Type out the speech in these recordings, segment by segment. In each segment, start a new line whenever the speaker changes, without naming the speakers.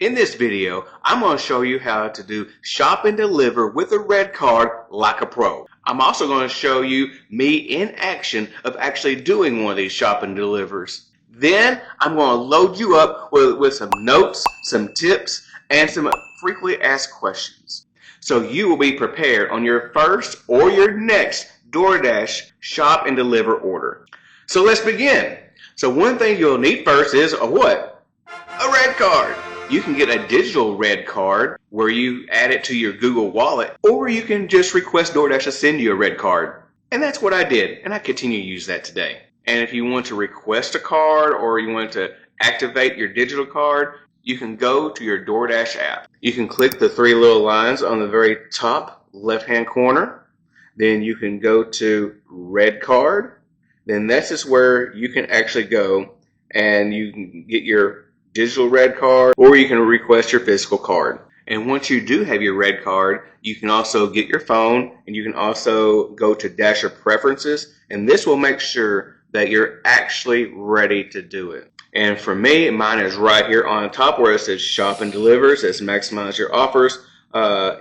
In this video, I'm going to show you how to do shop and deliver with a red card like a pro. I'm also going to show you me in action of actually doing one of these shop and delivers. Then I'm going to load you up with some notes, some tips, and some frequently asked questions. So you will be prepared on your first or your next DoorDash shop and deliver order. So let's begin. So one thing you'll need first is a what? A red card. You can get a digital red card where you add it to your Google Wallet, or you can just request DoorDash to send you a red card. And that's what I did, and I continue to use that today. And if you want to request a card or you want to activate your digital card, you can go to your DoorDash app. You can click the three little lines on the very top left-hand corner. Then you can go to red card. Then this is where you can actually go and you can get your digital red card, or you can request your physical card. And once you do have your red card, you can also get your phone and you can also go to Dasher preferences, and this will make sure that you're actually ready to do it. And for me, mine is right here on top where it says shop and deliver. It says maximize your offers.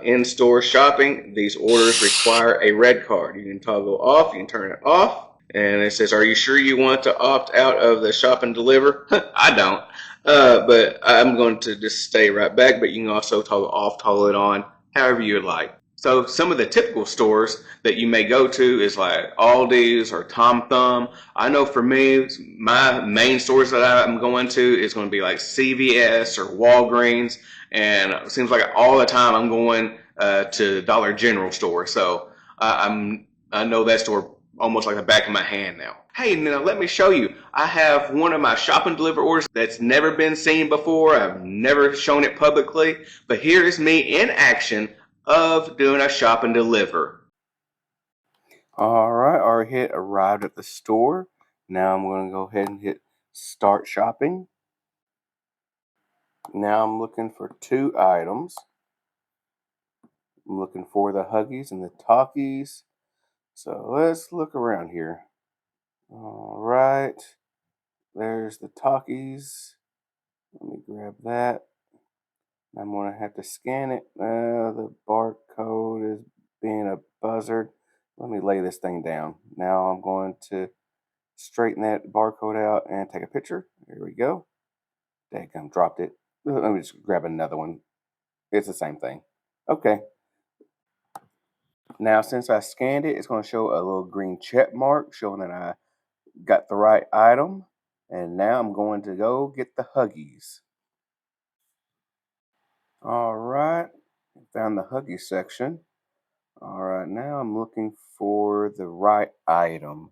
In-store shopping, these orders require a red card. You can toggle off, you can turn it off. And it says, are you sure you want to opt out of the shop and deliver? I don't. But I'm going to just stay right back, but you can also toggle off, toggle it on, however you would like. So some of the typical stores that you may go to is like Aldi's or Tom Thumb. I know for me, my main stores that I'm going to is going to be like CVS or Walgreens, and it seems like all the time I'm going to Dollar General store. So I know that store almost like the back of my hand now. Hey, now let me show you. I have one of my shop and deliver orders that's never been seen before. I've never shown it publicly, but here is me in action of doing a shop and deliver.
All right, our hit arrived at the store. Now I'm going to go ahead and hit start shopping. Now I'm looking for two items. I'm looking for the Huggies and the Talkies. So let's look around here. All right, there's the Talkies. Let me grab that. I'm going to have to scan it. The barcode is being a buzzard. Let me lay this thing down. Now I'm going to straighten that barcode out and take a picture. There we go. Daggum, dropped it. Let me just grab another one. It's the same thing. Okay. Now, since I scanned it, it's going to show a little green check mark showing that I got the right item. And now I'm going to go get the Huggies. All right. Found the Huggies section. All right. Now I'm looking for the right item.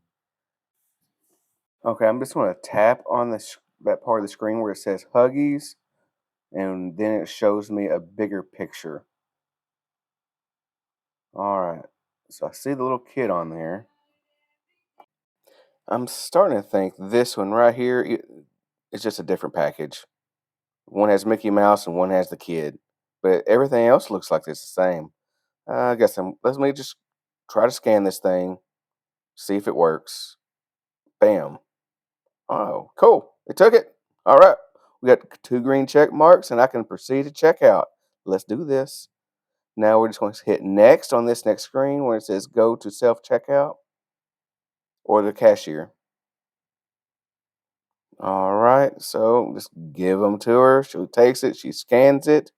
Okay. I'm just going to tap on that part of the screen where it says Huggies. And then it shows me a bigger picture. All right. So I see the little kid on there. I'm starting to think this one right here is just a different package. One has Mickey Mouse and one has the kid, but everything else looks like it's the same. I guess let me just try to scan this thing, see if it works. Bam. Oh, cool. It took it. All right. We got two green check marks and I can proceed to check out. Let's do this. Now we're just going to hit next on this next screen where it says go to self checkout or the cashier. All right, so just give them to her. She takes it, she scans it.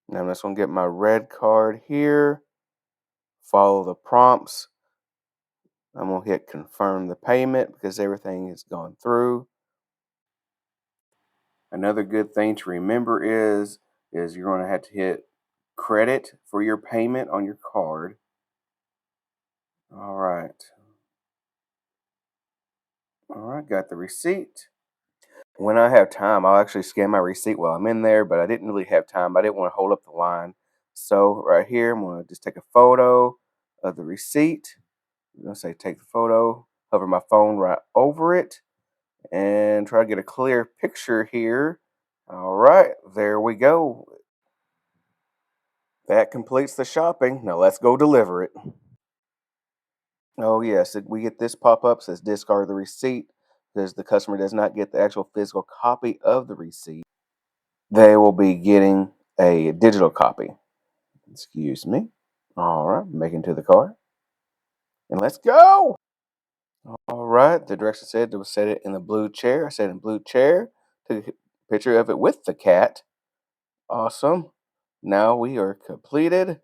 Now I'm just gonna get my red card here. Follow the prompts. I'm gonna hit confirm the payment because everything has gone through. Another good thing to remember is you're gonna have to hit credit for your payment on your card. All right. All right, got the receipt. When I have time, I'll actually scan my receipt while I'm in there, but I didn't really have time. I didn't want to hold up the line. So right here, I'm going to just take a photo of the receipt. I'm going to say take the photo, hover my phone right over it, and try to get a clear picture here. All right, there we go. That completes the shopping. Now let's go deliver it. Oh yes, we get this pop-up says discard the receipt the customer does not get the actual physical copy of the receipt, they will be getting a digital copy. Excuse me. All right, making to the car. And let's go. All right, the direction said to set it in the blue chair. I said in blue chair. Took a picture of it with the cat. Awesome. Now we are completed.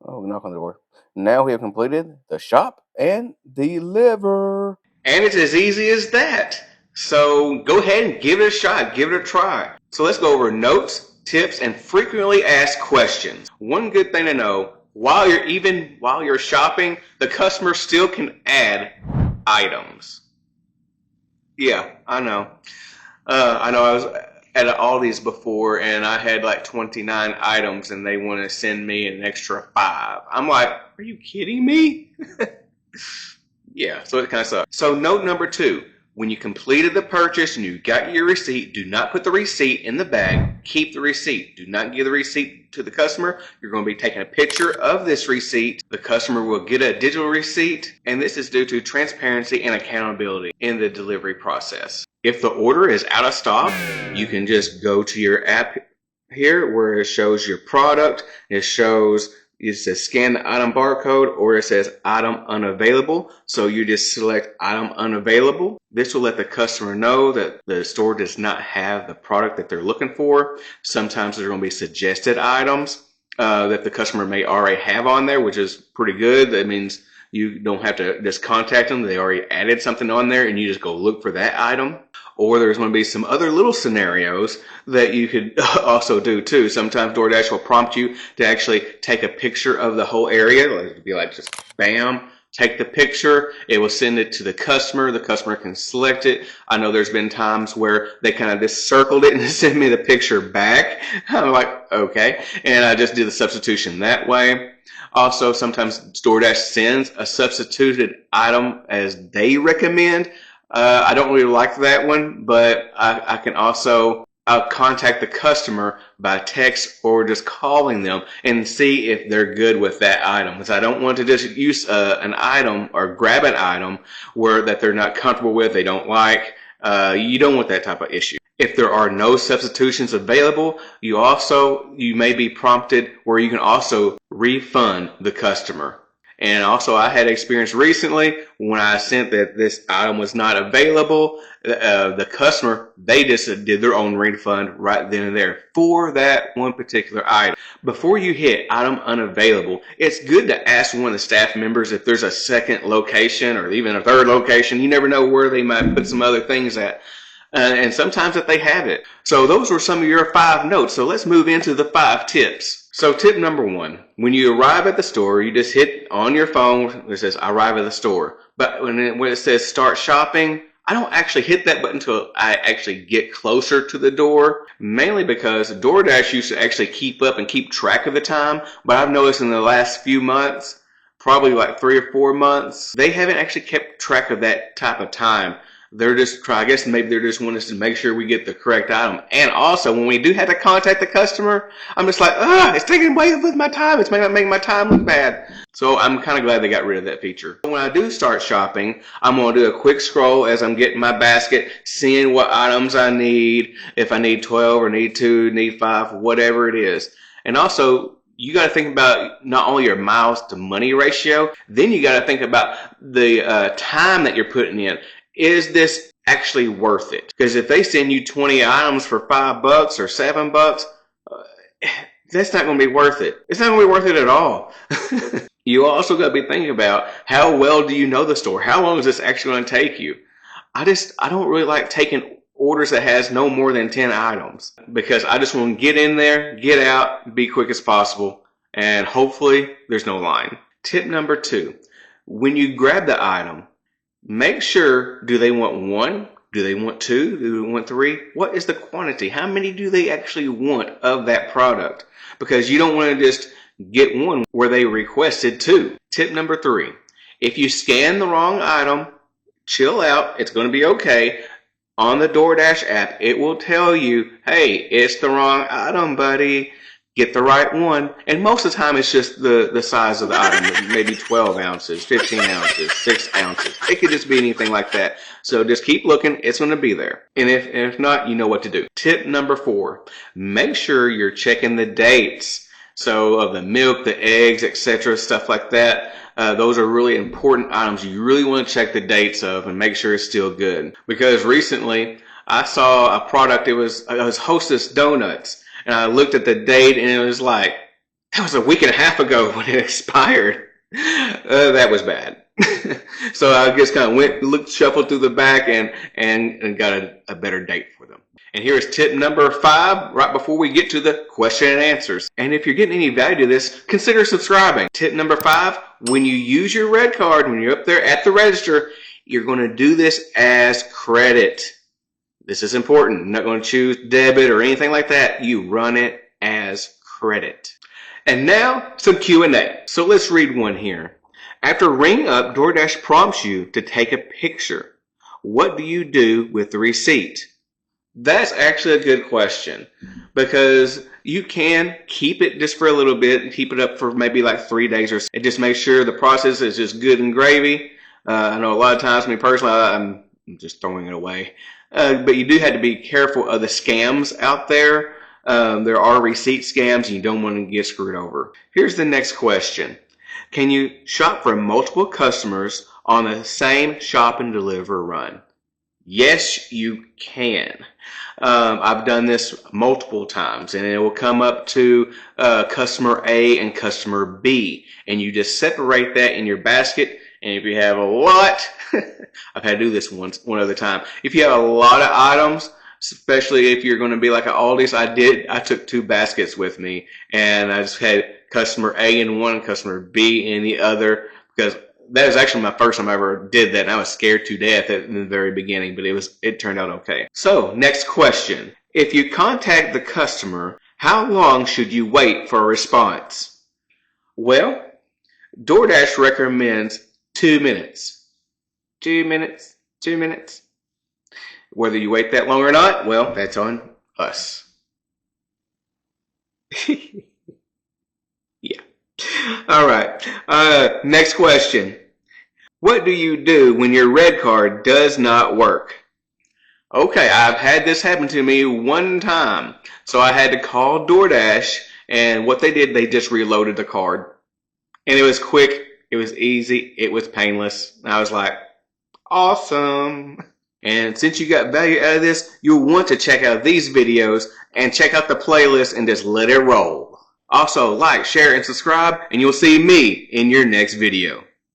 Oh, knock on the door. Now we have completed the shop and deliver.
And it's as easy as that. So go ahead and give it a shot, give it a try. So let's go over notes, tips, and frequently asked questions. One good thing to know, while you're shopping, the customer still can add items. Yeah, I know. I know I was at Aldi's before and I had like 29 items and they want to send me an extra 5. I'm like, are you kidding me? Yeah, so it kind of sucks. So note number 2, when you completed the purchase and you got your receipt, do not put the receipt in the bag. Keep the receipt. Do not give the receipt to the customer. You're going to be taking a picture of this receipt. The customer will get a digital receipt, and this is due to transparency and accountability in the delivery process. If the order is out of stock, you can just go to your app here where it shows your product. It says scan the item barcode, or it says item unavailable. So you just select item unavailable. This will let the customer know that the store does not have the product that they're looking for. Sometimes there's going to be suggested items that the customer may already have on there, which is pretty good. That means you don't have to just contact them. They already added something on there and you just go look for that item. Or there's going to be some other little scenarios that you could also do too. Sometimes DoorDash will prompt you to actually take a picture of the whole area. It'll be like just bam, take the picture. It will send it to the customer. The customer can select it. I know there's been times where they kind of just circled it and sent me the picture back. I'm like, okay. And I just did the substitution that way. Also, sometimes DoorDash sends a substituted item as they recommend. I don't really like that one, but I can also contact the customer by text or just calling them and see if they're good with that item. Because I don't want to just use an item or grab an item that they're not comfortable with, they don't like. You don't want that type of issue. If there are no substitutions available, you may be prompted where you can also refund the customer. And also, I had experience recently when I sent that this item was not available. The customer, they just did their own refund right then and there for that one particular item. Before you hit item unavailable, it's good to ask one of the staff members if there's a second location or even a third location. You never know where they might put some other things at. And sometimes that they have it. So those were some of your 5 notes. So let's move into the 5 tips. So tip number 1, when you arrive at the store, you just hit on your phone, it says arrive at the store. But when it says start shopping, I don't actually hit that button until I actually get closer to the door, mainly because DoorDash used to actually keep up and keep track of the time. But I've noticed in the last few months, probably like 3 or 4 months, they haven't actually kept track of that type of time. They're just I guess maybe they're just wanting us to make sure we get the correct item. And also, when we do have to contact the customer, I'm just like, it's taking away with my time. It's making my time look bad. So I'm kind of glad they got rid of that feature. When I do start shopping, I'm going to do a quick scroll as I'm getting my basket, seeing what items I need, if I need 12 or need 2, need 5, whatever it is. And also, you got to think about not only your miles to money ratio, then you got to think about the time that you're putting in. Is this actually worth it? Because if they send you 20 items for $5 or $7, that's not going to be worth it. It's not going to be worth it at all. You also got to be thinking about how well do you know the store? How long is this actually going to take you? I don't really like taking orders that has no more than 10 items because I just want to get in there, get out, be quick as possible, and hopefully there's no line. Tip number 2, when you grab the item, make sure, do they want 1? Do they want 2? Do they want 3? What is the quantity? How many do they actually want of that product? Because you don't want to just get 1 where they requested 2. Tip number 3, if you scan the wrong item, chill out. It's going to be okay. On the DoorDash app, it will tell you, hey, it's the wrong item, buddy. Get the right one. And most of the time it's just the size of the item, maybe 12 ounces, 15 ounces, 6 ounces. It could just be anything like that. So just keep looking. It's going to be there. And if not, you know what to do. Tip number 4, make sure you're checking the dates. So of the milk, the eggs, etc., stuff like that. Those are really important items you really want to check the dates of and make sure it's still good. Because recently I saw a product, it was Hostess Donuts. And I looked at the date and it was like, that was a week and a half ago when it expired. That was bad. So I just kind of shuffled through the back and got a better date for them. And here's tip number 5, right before we get to the question and answers. And if you're getting any value to this, consider subscribing. Tip number 5, when you use your red card, when you're up there at the register, you're going to do this as credit. This is important. I'm not going to choose debit or anything like that. You run it as credit. And now, some Q&A. So let's read one here. After ring up, DoorDash prompts you to take a picture. What do you do with the receipt? That's actually a good question, because you can keep it just for a little bit and keep it up for maybe like 3 days or so. And just make sure the process is just good and gravy. I know a lot of times, me personally, I'm just throwing it away. But you do have to be careful of the scams out there. There are receipt scams and you don't want to get screwed over. Here's the next question. Can you shop for multiple customers on the same shop and deliver run? Yes, you can. I've done this multiple times, and it will come up to customer A and customer B, and you just separate that in your basket. And if you have a lot, I've had to do this one other time. If you have a lot of items, especially if you're going to be like an Aldi's, I took 2 baskets with me, and I just had customer A in one, customer B in the other, because that was actually my first time I ever did that, and I was scared to death in the very beginning, but it turned out okay. So, next question. If you contact the customer, how long should you wait for a response? Well, DoorDash recommends 2 minutes. 2 minutes. 2 minutes. Whether you wait that long or not, well, that's on us. Yeah. All right. Next question. What do you do when your red card does not work? Okay, I've had this happen to me one time. So I had to call DoorDash, and what they did, they just reloaded the card. And it was quick, it was easy, it was painless. I was like, awesome. And since you got value out of this, you'll want to check out these videos and check out the playlist and just let it roll. Also, like, share, and subscribe, and you'll see me in your next video.